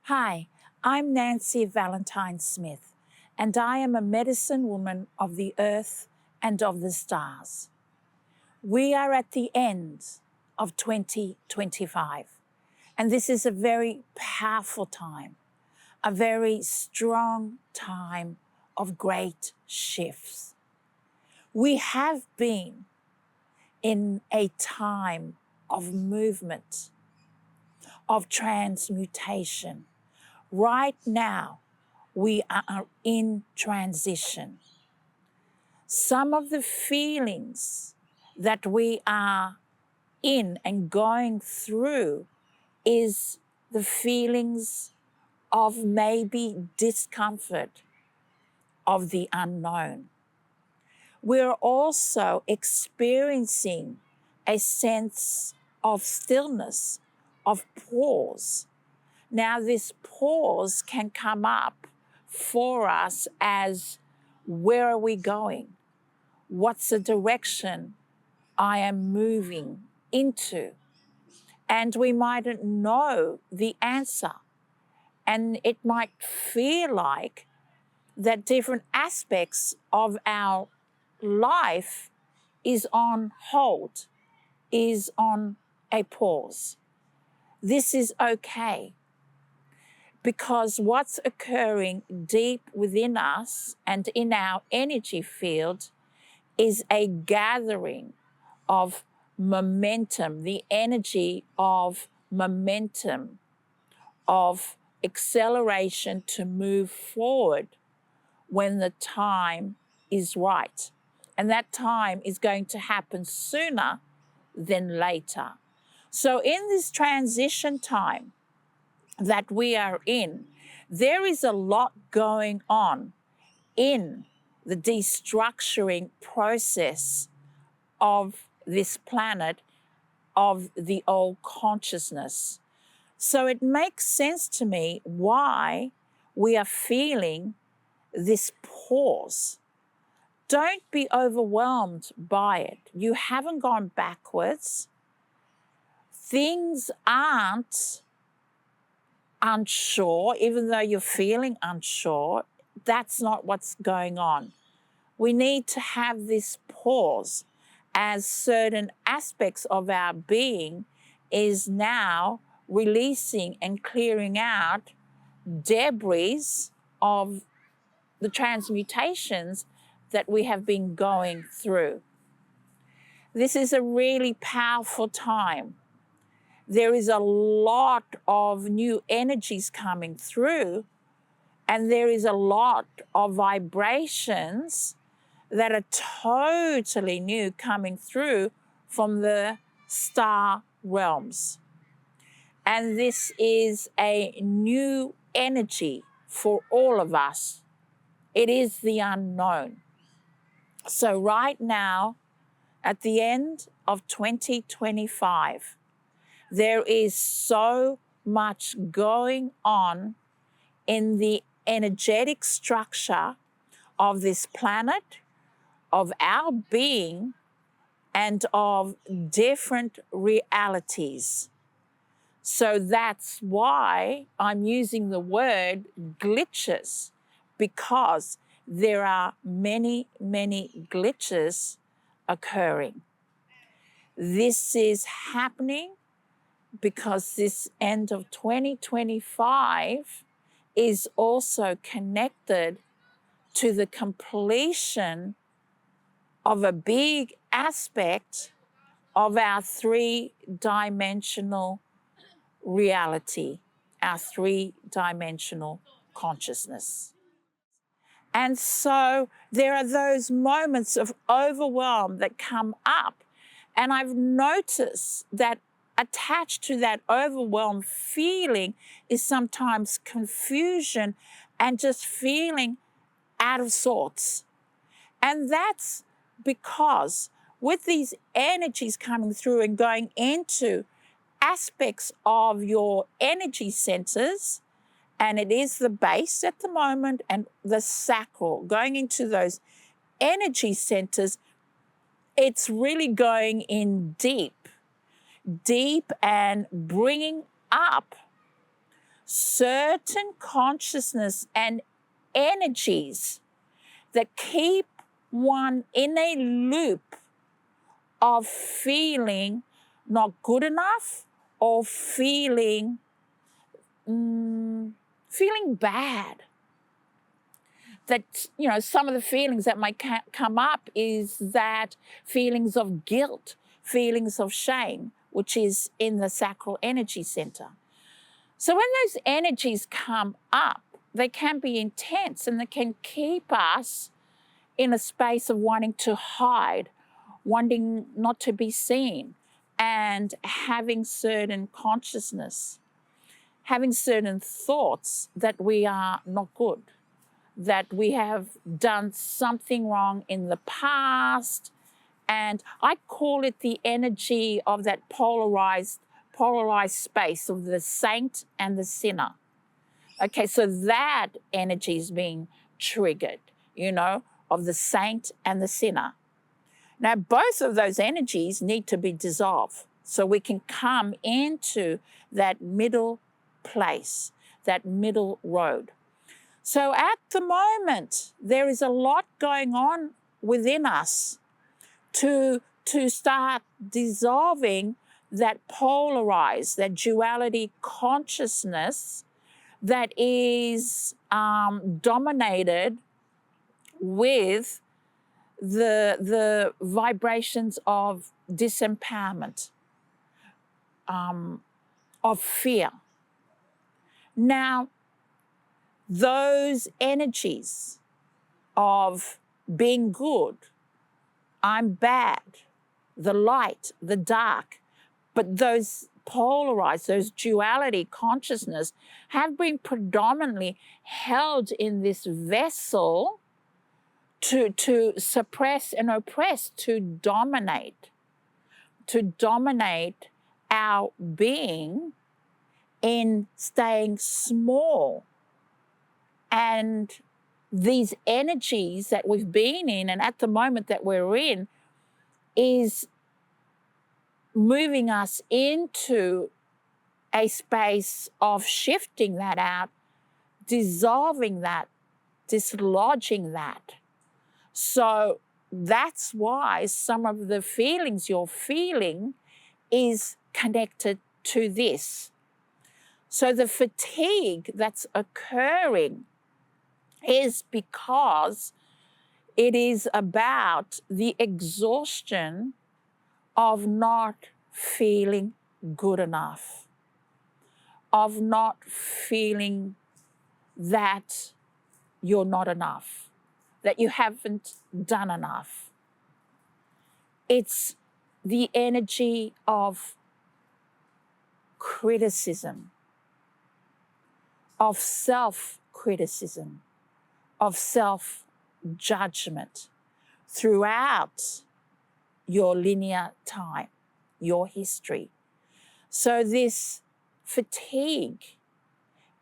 Hi, I'm Nancy Valentine Smith, and I am a medicine woman of the earth and of the stars. We are at the end of 2025, and this is a very powerful time, a very strong time of great shifts. We have been in a time of movement, of transmutation. Right now, we are in transition. Some of the feelings that we are in and going through is the feelings of maybe discomfort, of the unknown. We're also experiencing a sense of stillness, of pause. Now, this pause can come up for us as, where are we going? What's the direction I am moving into? And we mightn't know the answer. And it might feel like that different aspects of our life is on hold, is on a pause. This is okay, because what's occurring deep within us and in our energy field is a gathering of momentum, the energy of momentum, of acceleration to move forward when the time is right. And that time is going to happen sooner than later. So in this transition time that we are in, there is a lot going on in the destructuring process of this planet, of the old consciousness. So it makes sense to me why we are feeling this pause. Don't be overwhelmed by it. You haven't gone backwards. Things aren't unsure, even though you're feeling unsure. That's not what's going on. We need to have this pause, as certain aspects of our being is now releasing and clearing out debris of the transmutations that we have been going through. This is a really powerful time. There is a lot of new energies coming through, and there is a lot of vibrations that are totally new coming through from the star realms. And this is a new energy for all of us. It is the unknown. So right now, at the end of 2025, there is so much going on in the energetic structure of this planet, of our being, and of different realities. So that's why I'm using the word glitches, because there are many, many glitches occurring. This is happening because this end of 2025 is also connected to the completion of a big aspect of our three-dimensional reality, our three-dimensional consciousness. And so there are those moments of overwhelm that come up. And I've noticed that attached to that overwhelmed feeling is sometimes confusion and just feeling out of sorts. And that's because with these energies coming through and going into aspects of your energy centers, and it is the base at the moment and the sacral, going into those energy centers, it's really going in deep and bringing up certain consciousness and energies that keep one in a loop of feeling not good enough or feeling bad. That, some of the feelings that might come up is that feelings of guilt, feelings of shame, which is in the sacral energy center. So when those energies come up, they can be intense and they can keep us in a space of wanting to hide, wanting not to be seen, and having certain consciousness, having certain thoughts that we are not good, that we have done something wrong in the past. And I call it the energy of that polarized space of the saint and the sinner. Okay, so that energy is being triggered, of the saint and the sinner. Now, both of those energies need to be dissolved so we can come into that middle place, that middle road. So at the moment, there is a lot going on within us to start dissolving that polarized, that duality consciousness that is dominated with the vibrations of disempowerment, of fear. Now, those energies of being good, I'm bad, the light, the dark, but those polarized, those duality consciousness have been predominantly held in this vessel to suppress and oppress, to dominate our being in staying small. And these energies that we've been in and at the moment that we're in is moving us into a space of shifting that out, dissolving that, dislodging that. So that's why some of the feelings you're feeling is connected to this. So the fatigue that's occurring is because it is about the exhaustion of not feeling good enough, of not feeling that you're not enough, that you haven't done enough. It's the energy of criticism, of self-criticism, of self-judgment throughout your linear time, your history. So this fatigue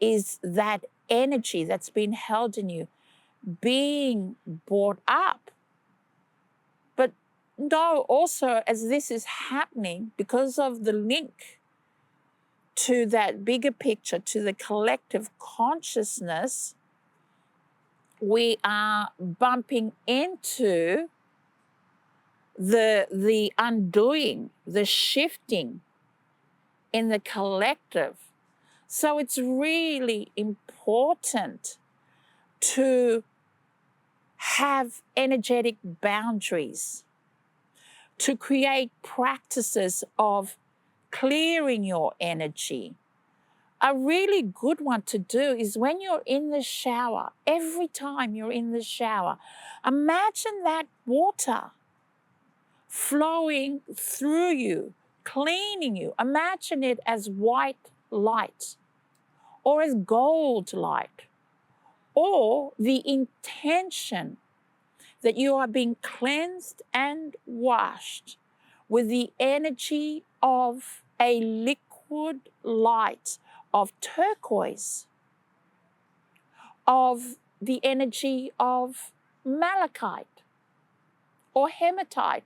is that energy that's been held in you being brought up. But no, also as this is happening, because of the link to that bigger picture, to the collective consciousness, we are bumping into the undoing, the shifting in the collective. So it's really important to have energetic boundaries, to create practices of clearing your energy. A really good one to do is when you're in the shower, every time you're in the shower, imagine that water flowing through you, cleaning you. Imagine it as white light or as gold light, or the intention that you are being cleansed and washed with the energy of a liquid light of turquoise, of the energy of malachite or hematite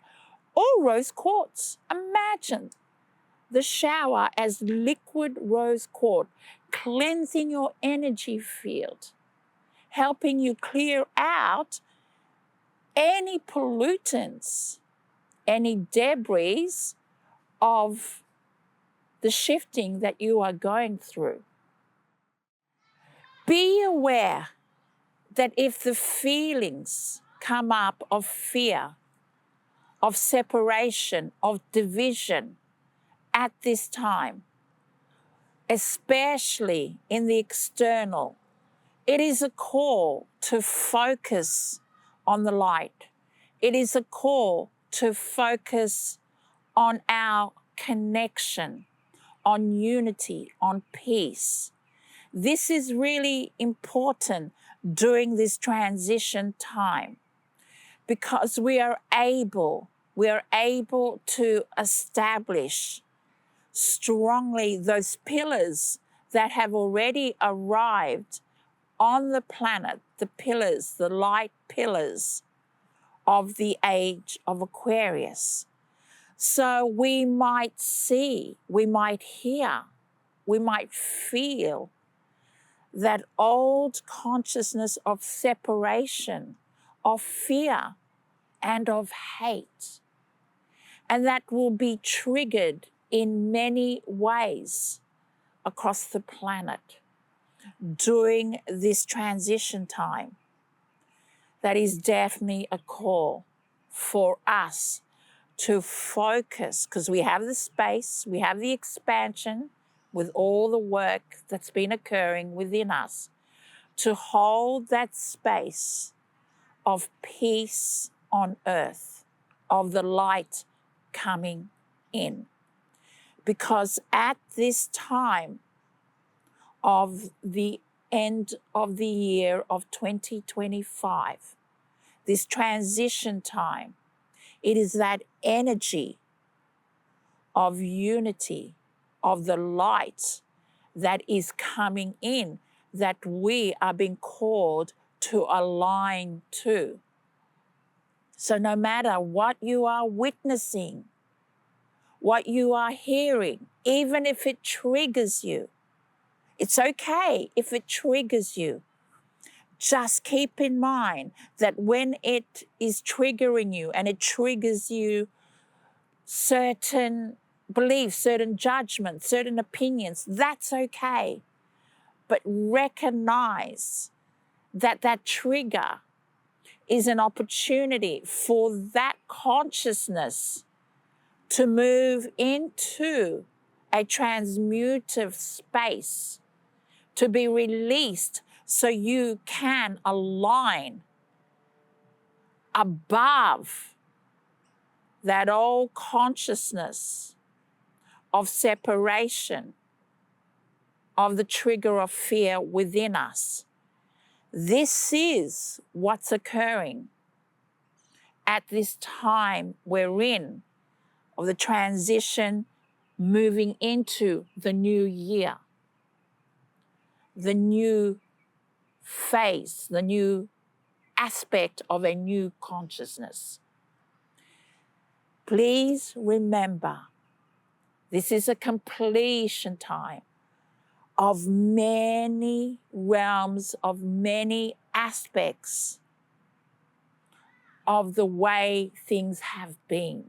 or rose quartz. Imagine the shower as liquid rose quartz. cleansing your energy field, helping you clear out any pollutants, any debris of the shifting that you are going through. Be aware that if the feelings come up of fear, of separation, of division at this time, especially in the external, it is a call to focus on the light. It is a call to focus on our connection, on unity, on peace. This is really important during this transition time because we are able to establish strongly those pillars that have already arrived on the planet, the pillars, the light pillars of the age of Aquarius. So we might see, we might hear, we might feel that old consciousness of separation, of fear, and of hate. And that will be triggered in many ways across the planet during this transition time. That is definitely a call for us to focus, because we have the space, we have the expansion with all the work that's been occurring within us, to hold that space of peace on earth, of the light coming in. Because at this time of the end of the year of 2025, this transition time, it is that energy of unity, of the light that is coming in, that we are being called to align to. So no matter what you are witnessing, what you are hearing, even if it triggers you, it's okay if it triggers you. Just keep in mind that when it is triggering you and it triggers you certain beliefs, certain judgments, certain opinions, that's okay. But recognize that that trigger is an opportunity for that consciousness to move into a transmutive space, to be released so you can align above that old consciousness of separation, of the trigger of fear within us. This is what's occurring at this time we're in, of the transition moving into the new year, the new phase, the new aspect of a new consciousness. Please remember, this is a completion time of many realms, of many aspects of the way things have been.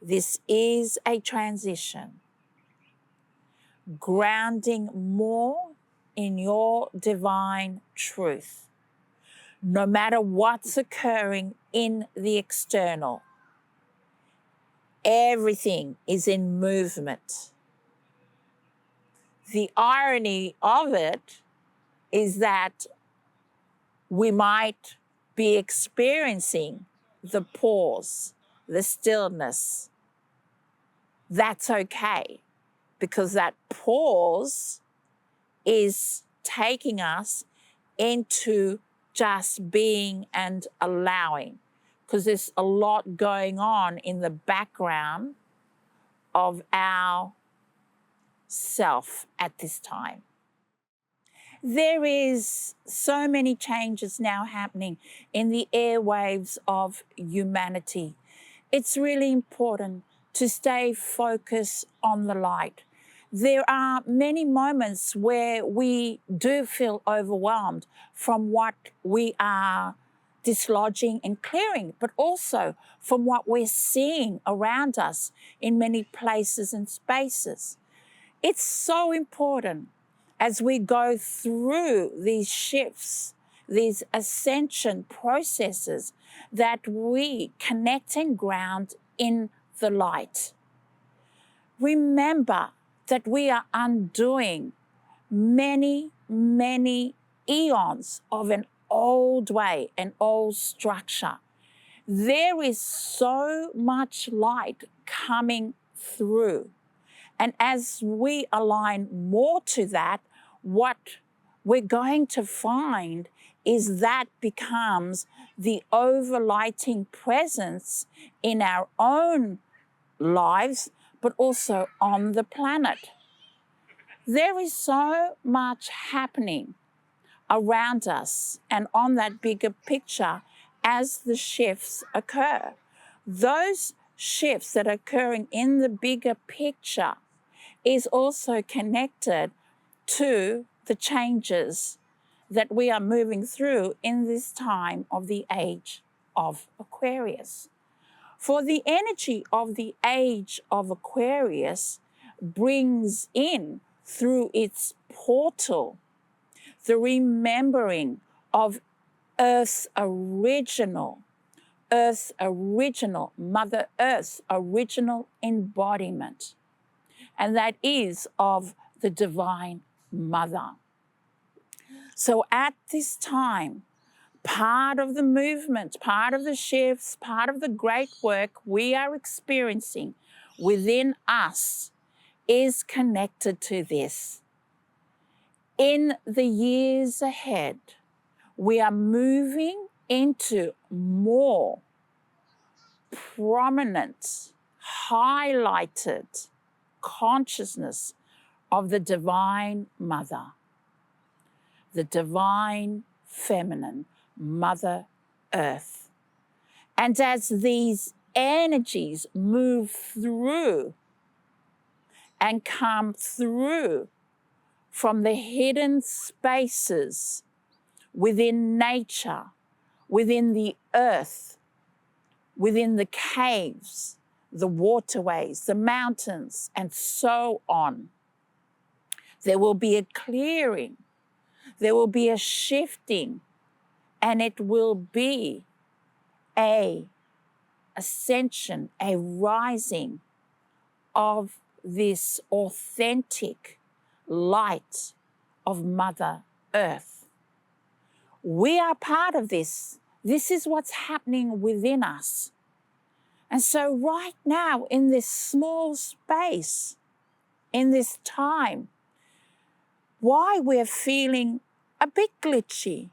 This is a transition, grounding more in your divine truth. No matter what's occurring in the external, everything is in movement. The irony of it is that we might be experiencing the pause, the stillness. That's okay, because that pause is taking us into just being and allowing, because there's a lot going on in the background of our self at this time. There is so many changes now happening in the airwaves of humanity. It's really important to stay focused on the light. there are many moments where we do feel overwhelmed from what we are dislodging and clearing, but also from what we're seeing around us in many places and spaces. It's so important as we go through these shifts, these ascension processes, that we connect and ground in the light. Remember that we are undoing many, many eons of an old way, an old structure. There is so much light coming through. And as we align more to that, what we're going to find is that becomes the overlighting presence in our own lives, but also on the planet. There is so much happening around us and on that bigger picture as the shifts occur. Those shifts that are occurring in the bigger picture is also connected to the changes that we are moving through in this time of the age of Aquarius. For the energy of the age of Aquarius brings in through its portal the remembering of Earth's original, Mother Earth's original embodiment, and that is of the Divine Mother. So at this time, part of the movement, part of the shifts, part of the great work we are experiencing within us is connected to this. In the years ahead, we are moving into more prominent, highlighted consciousness of the Divine Mother, the Divine Feminine, Mother Earth. And as these energies move through and come through from the hidden spaces within nature, within the earth, within the caves, the waterways, the mountains, and so on, there will be a clearing, there will be a shifting, and it will be a ascension, a rising of this authentic light of Mother Earth. We are part of this. This is what's happening within us. And so right now, in this small space, in this time, why we're feeling a bit glitchy,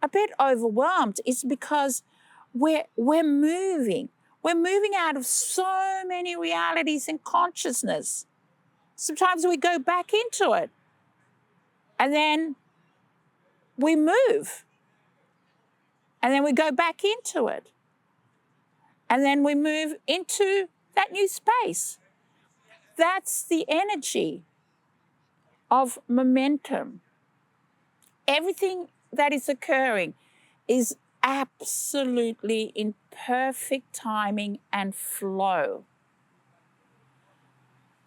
a bit overwhelmed, is because we're moving. We're moving out of so many realities and consciousness. Sometimes we go back into it and then we move. And then we go back into it. And then we move into that new space. That's the energy of momentum. Everything that is occurring is absolutely in perfect timing and flow.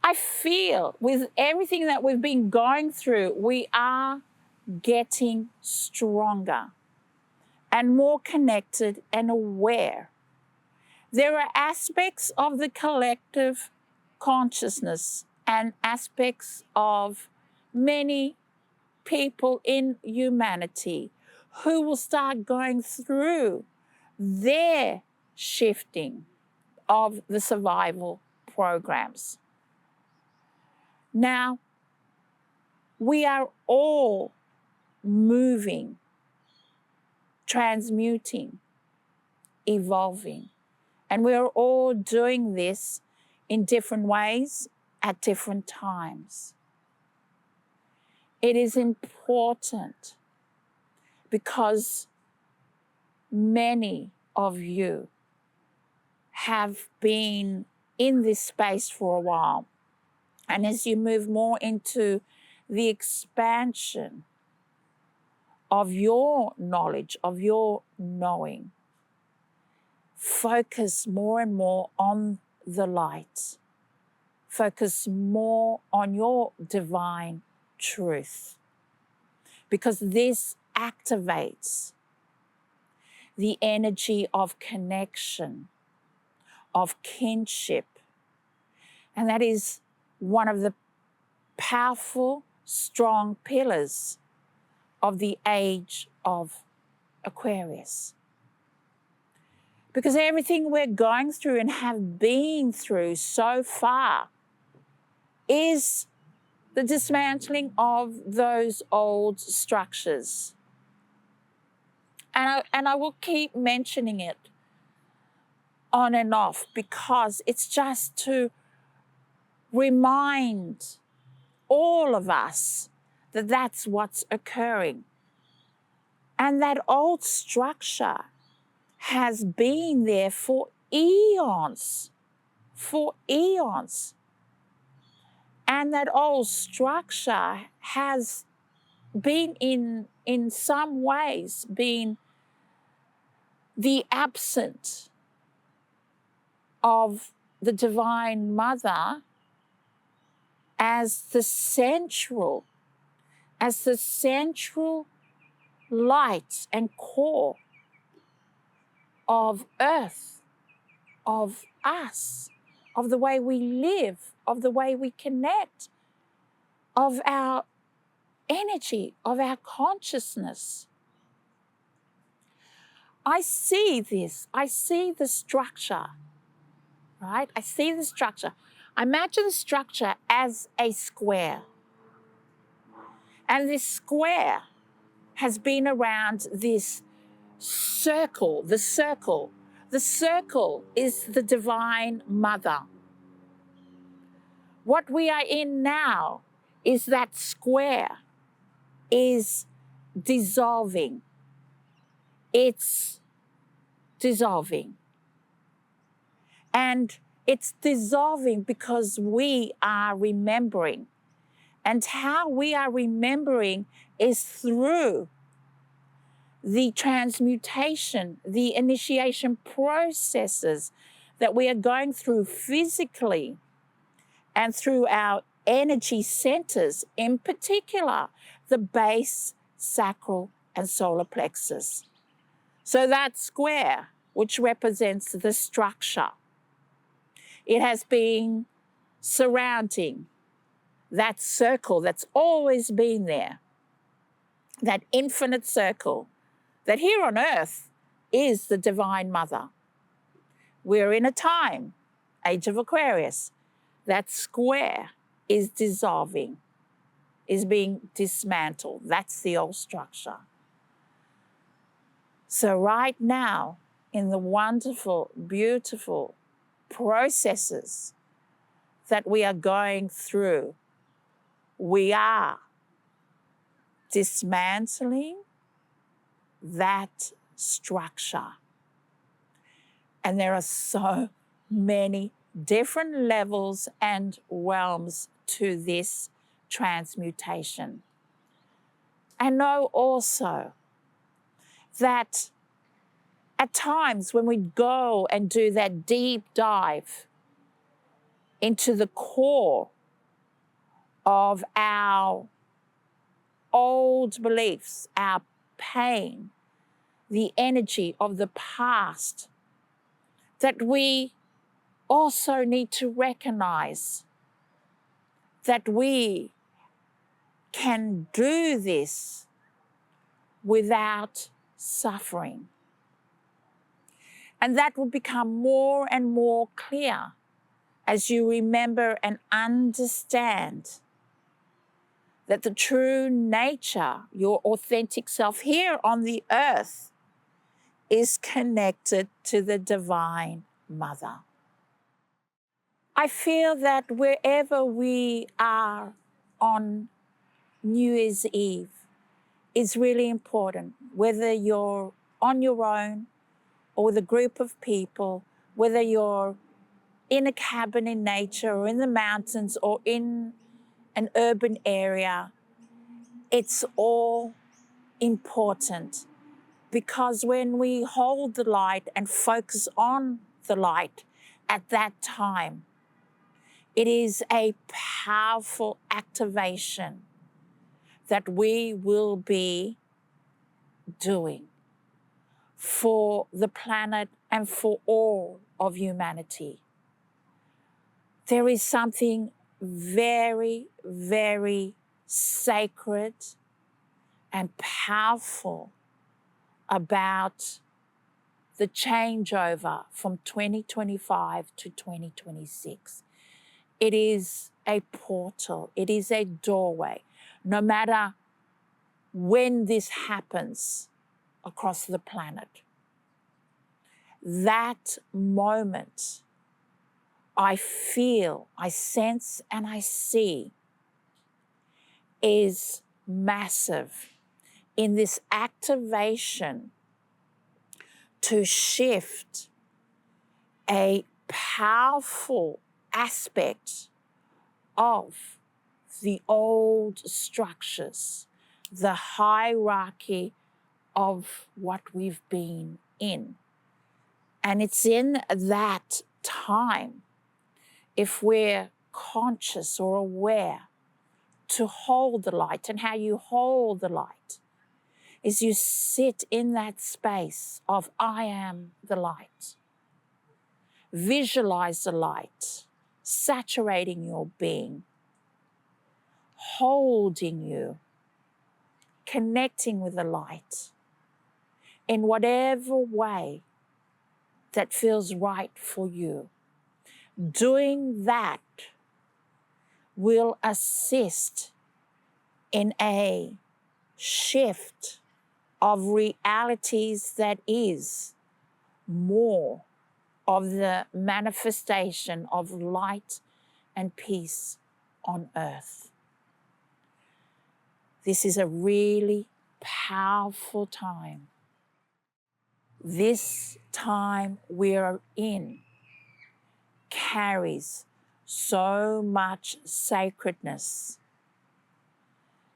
I feel with everything that we've been going through, we are getting stronger and more connected and aware. There are aspects of the collective consciousness and aspects of many people in humanity who will start going through their shifting of the survival programs. Now, we are all moving, transmuting, evolving, and we are all doing this in different ways at different times. It is important because many of you have been in this space for a while. And as you move more into the expansion of your knowledge, of your knowing, focus more and more on the light. Focus more on your divine truth, because this activates the energy of connection, of kinship. And that is one of the powerful, strong pillars of the age of Aquarius. Because everything we're going through and have been through so far is the dismantling of those old structures. And I will keep mentioning it on and off, because it's just to remind all of us that that's what's occurring. And that old structure has been there for eons, And that old structure has been in some ways been the absence of the Divine Mother as the central light and core of Earth, of us, of the way we live, of the way we connect, of our energy, of our consciousness. I see this. I see the structure, right? I see the structure. I imagine the structure as a square. And this square has been around this circle, the circle. The circle is the Divine Mother. What we are in now is that square is dissolving. It's dissolving. And it's dissolving because we are remembering. And how we are remembering is through the transmutation, the initiation processes that we are going through physically and through our energy centers, in particular, the base, sacral, and solar plexus. So that square, which represents the structure, it has been surrounding that circle that's always been there, that infinite circle that here on Earth is the Divine Mother. We're in a time, age of Aquarius, that square is dissolving, is being dismantled. That's the old structure. So right now, in the wonderful, beautiful processes that we are going through, we are dismantling that structure. And there are so many different levels and realms to this transmutation. And know also that at times when we go and do that deep dive into the core of our old beliefs, our pain, the energy of the past, that we also need to recognize that we can do this without suffering. And that will become more and more clear as you remember and understand that the true nature, your authentic self here on the earth, is connected to the Divine Mother. I feel that wherever we are on New Year's Eve is really important, whether you're on your own or with a group of people, whether you're in a cabin in nature or in the mountains or in an urban area, it's all important, because when we hold the light and focus on the light at that time, it is a powerful activation that we will be doing for the planet and for all of humanity. There is something very, very sacred and powerful about the changeover from 2025 to 2026. It is a portal. It is a doorway. No matter when this happens across the planet, that moment I feel, I sense, and I see is massive in this activation to shift a powerful aspect of the old structures, the hierarchy of what we've been in. And it's in that time, if we're conscious or aware, to hold the light. And how you hold the light is you sit in that space of I am the light. Visualize the light saturating your being, holding you, connecting with the light in whatever way that feels right for you. Doing that will assist in a shift of realities that is more of the manifestation of light and peace on earth. This is a really powerful time. This time we're in carries so much sacredness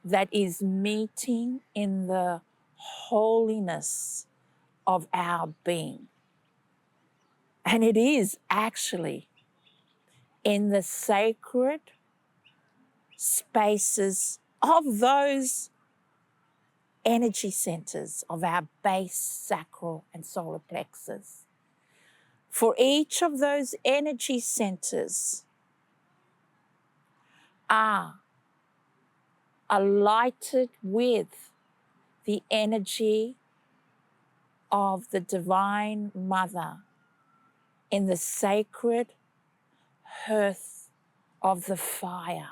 that is meeting in the holiness of our being. And it is actually in the sacred spaces of those energy centers of our base, sacral, and solar plexus. For each of those energy centers are alighted with the energy of the Divine Mother in the sacred hearth of the fire.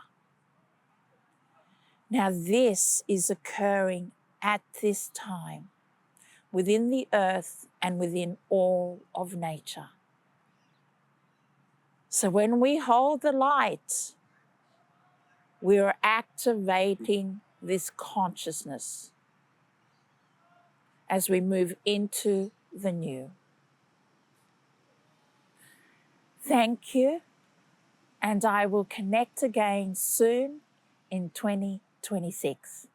Now this is occurring at this time within the earth and within all of nature. So when we hold the light, we are activating this consciousness as we move into the new. Thank you, and I will connect again soon in 2026.